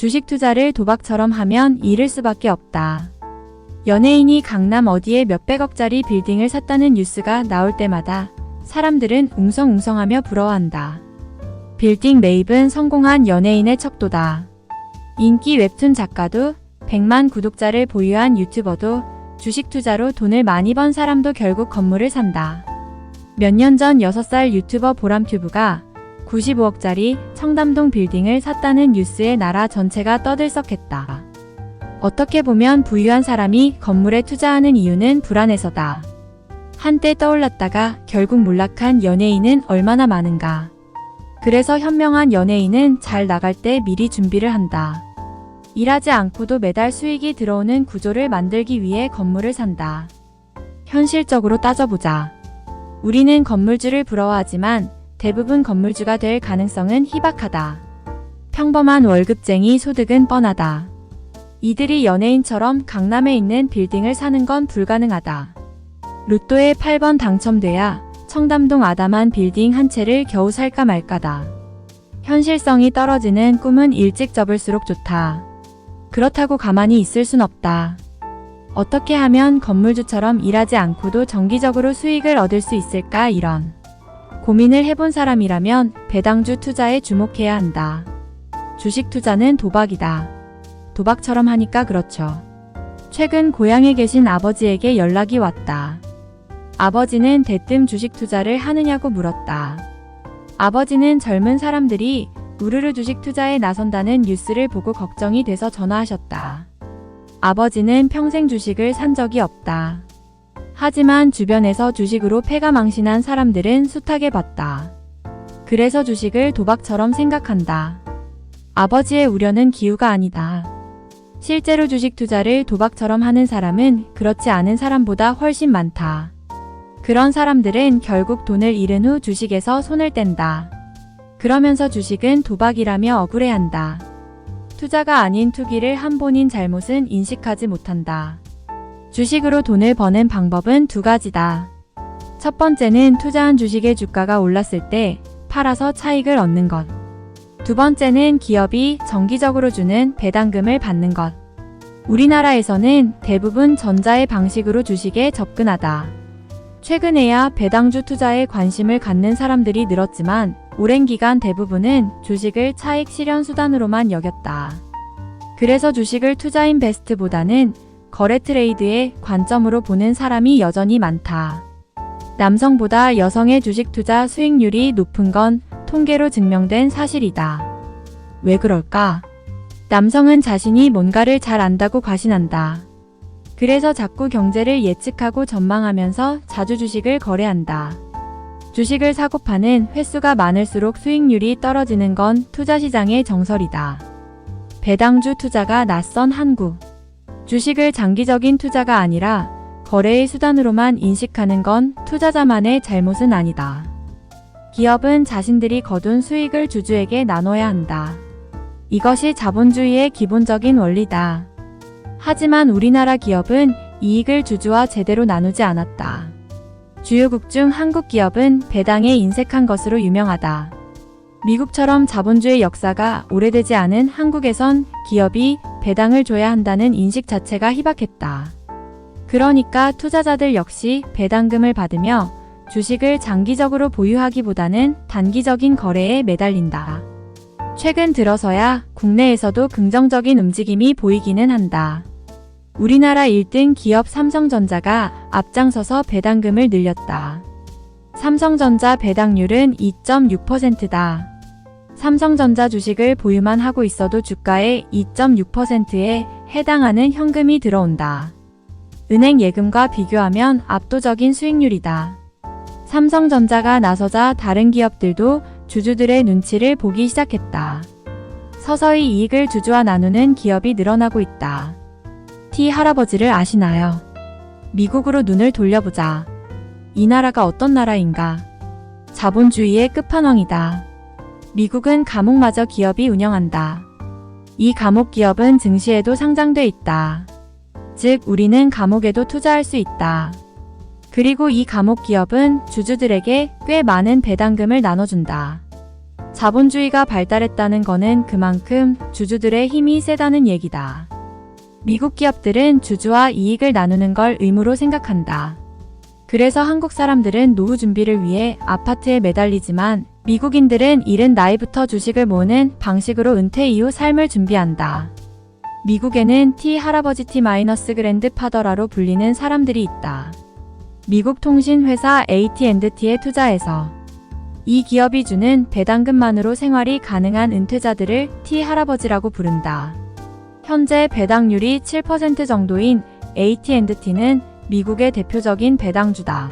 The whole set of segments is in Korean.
주식 투자를 도박처럼 하면 잃을 수밖에 없다. 연예인이 강남 어디에 몇백억짜리 빌딩을 샀다는 뉴스가 나올 때마다 사람들은 웅성웅성하며 부러워한다. 빌딩 매입은 성공한 연예인의 척도다. 인기 웹툰 작가도 100만 구독자를 보유한 유튜버도 주식 투자로 돈을 많이 번 사람도 결국 건물을 산다. 몇 년 전 6살 유튜버 보람튜브가 95억짜리 청담동 빌딩을 샀다는 뉴스에 나라 전체가 떠들썩했다. 어떻게 보면 부유한 사람이 건물에 투자하는 이유는 불안해서다. 한때 떠올랐다가 결국 몰락한 연예인은 얼마나 많은가. 그래서 현명한 연예인은 잘 나갈 때 미리 준비를 한다. 일하지 않고도 매달 수익이 들어오는 구조를 만들기 위해 건물을 산다. 현실적으로 따져보자. 우리는 건물주를 부러워하지만 대부분 건물주가 될 가능성은 희박하다. 평범한 월급쟁이 소득은 뻔하다. 이들이 연예인처럼 강남에 있는 빌딩을 사는 건 불가능하다. 로또에 8번 당첨돼야 청담동 아담한 빌딩 한 채를 겨우 살까 말까다. 현실성이 떨어지는 꿈은 일찍 접을수록 좋다. 그렇다고 가만히 있을 순 없다. 어떻게 하면 건물주처럼 일하지 않고도 정기적으로 수익을 얻을 수 있을까 이런 고민을 해본 사람이라면 배당주 투자에 주목해야 한다. 주식 투자는 도박이다. 도박처럼 하니까 그렇죠. 최근 고향에 계신 아버지에게 연락이 왔다. 아버지는 대뜸 주식 투자를 하느냐고 물었다. 아버지는 젊은 사람들이 우르르 주식 투자에 나선다는 뉴스를 보고 걱정이 돼서 전화하셨다. 아버지는 평생 주식을 산 적이 없다. 하지만 주변에서 주식으로 패가 망신한 사람들은 숱하게 봤다. 그래서 주식을 도박처럼 생각한다. 아버지의 우려는 기우가 아니다. 실제로 주식 투자를 도박처럼 하는 사람은 그렇지 않은 사람보다 훨씬 많다. 그런 사람들은 결국 돈을 잃은 후 주식에서 손을 뗀다. 그러면서 주식은 도박이라며 억울해한다. 투자가 아닌 투기를 한 본인 잘못은 인식하지 못한다. 주식으로 돈을 버는 방법은 두 가지다. 첫 번째는 투자한 주식의 주가가 올랐을 때 팔아서 차익을 얻는 것. 두 번째는 기업이 정기적으로 주는 배당금을 받는 것. 우리나라에서는 대부분 전자의 방식으로 주식에 접근하다. 최근에야 배당주 투자에 관심을 갖는 사람들이 늘었지만 오랜 기간 대부분은 주식을 차익 실현 수단으로만 여겼다. 그래서 주식을 투자 인베스트보다는 거래 트레이드의 관점으로 보는 사람이 여전히 많다. 남성보다 여성의 주식 투자 수익률이 높은 건 통계로 증명된 사실이다. 왜 그럴까? 남성은 자신이 뭔가를 잘 안다고 과신한다. 그래서 자꾸 경제를 예측하고 전망하면서 자주 주식을 거래한다. 주식을 사고 파는 횟수가 많을수록 수익률이 떨어지는 건 투자시장의 정설이다. 배당주 투자가 낯선 한국. 주식을 장기적인 투자가 아니라 거래의 수단으로만 인식하는 건 투자자만의 잘못은 아니다. 기업은 자신들이 거둔 수익을 주주에게 나눠야 한다. 이것이 자본주의의 기본적인 원리다. 하지만 우리나라 기업은 이익을 주주와 제대로 나누지 않았다. 주요국 중 한국 기업은 배당에 인색한 것으로 유명하다. 미국처럼 자본주의 역사가 오래되지 않은 한국에선 기업이 배당을 줘야 한다는 인식 자체가 희박했다. 그러니까 투자자들 역시 배당금을 받으며 주식을 장기적으로 보유하기보다는 단기적인 거래에 매달린다. 최근 들어서야 국내에서도 긍정적인 움직임이 보이기는 한다. 우리나라 1등 기업 삼성전자가 앞장서서 배당금을 늘렸다. 삼성전자 배당률은 2.6%다. 삼성전자 주식을 보유만 하고 있어도 주가의 2.6%에 해당하는 현금이 들어온다. 은행 예금과 비교하면 압도적인 수익률이다. 삼성전자가 나서자 다른 기업들도 주주들의 눈치를 보기 시작했다. 서서히 이익을 주주와 나누는 기업이 늘어나고 있다. T 할아버지를 아시나요? 미국으로 눈을 돌려보자. 이 나라가 어떤 나라인가? 자본주의의 끝판왕이다. 미국은 감옥마저 기업이 운영한다. 이 감옥 기업은 증시에도 상장돼 있다. 즉 우리는 감옥에도 투자할 수 있다. 그리고 이 감옥 기업은 주주들에게 꽤 많은 배당금을 나눠준다. 자본주의가 발달했다는 거는 그만큼 주주들의 힘이 세다는 얘기다. 미국 기업들은 주주와 이익을 나누는 걸 의무로 생각한다. 그래서 한국 사람들은 노후 준비를 위해 아파트에 매달리지만 미국인들은 이른 나이부터 주식을 모으는 방식으로 은퇴 이후 삶을 준비한다. 미국에는 T 할아버지 T 그랜드 파더라로 불리는 사람들이 있다. 미국 통신회사 AT&T에 투자해서 이 기업이 주는 배당금만으로 생활이 가능한 은퇴자들을 T 할아버지라고 부른다. 현재 배당률이 7% 정도인 AT&T는 미국의 대표적인 배당주다.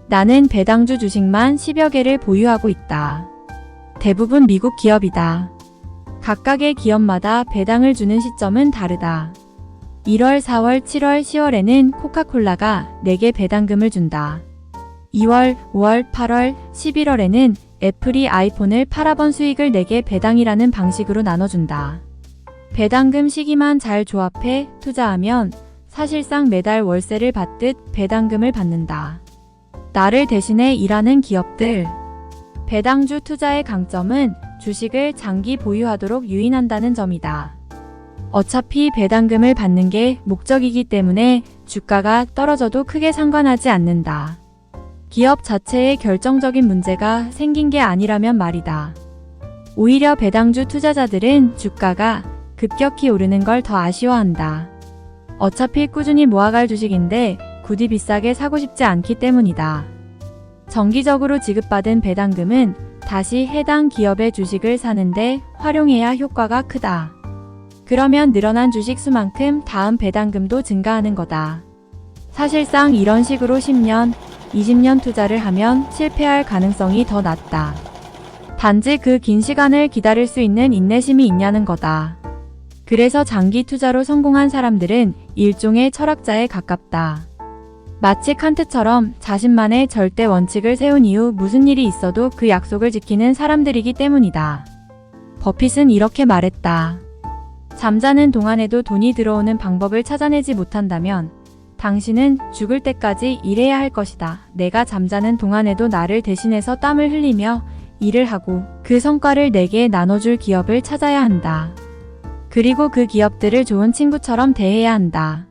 나는 배당주 주식만 10여 개를 보유하고 있다. 대부분 미국 기업이다. 각각의 기업마다 배당을 주는 시점은 다르다. 1월, 4월, 7월, 10월에는 코카콜라가 4개 배당금을 준다. 2월, 5월, 8월, 11월에는 애플이 아이폰을 팔아본 수익을 4개 배당이라는 방식으로 나눠준다. 배당금 시기만 잘 조합해 투자하면 사실상 매달 월세를 받듯 배당금을 받는다. 나를 대신해 일하는 기업들. 배당주 투자의 강점은 주식을 장기 보유하도록 유인한다는 점이다. 어차피 배당금을 받는 게 목적이기 때문에 주가가 떨어져도 크게 상관하지 않는다. 기업 자체에 결정적인 문제가 생긴 게 아니라면 말이다. 오히려 배당주 투자자들은 주가가 급격히 오르는 걸 더 아쉬워한다. 어차피 꾸준히 모아갈 주식인데 굳이 비싸게 사고 싶지 않기 때문이다. 정기적으로 지급받은 배당금은 다시 해당 기업의 주식을 사는데 활용해야 효과가 크다. 그러면 늘어난 주식 수만큼 다음 배당금도 증가하는 거다. 사실상 이런 식으로 10년, 20년 투자를 하면 실패할 가능성이 더 낮다. 단지 그 긴 시간을 기다릴 수 있는 인내심이 있냐는 거다. 그래서 장기 투자로 성공한 사람들은 일종의 철학자에 가깝다. 마치 칸트처럼 자신만의 절대 원칙을 세운 이후 무슨 일이 있어도 그 약속을 지키는 사람들이기 때문이다. 버핏은 이렇게 말했다. 잠자는 동안에도 돈이 들어오는 방법을 찾아내지 못한다면 당신은 죽을 때까지 일해야 할 것이다. 내가 잠자는 동안에도 나를 대신해서 땀을 흘리며 일을 하고 그 성과를 내게 나눠줄 기업을 찾아야 한다. 그리고 그 기업들을 좋은 친구처럼 대해야 한다.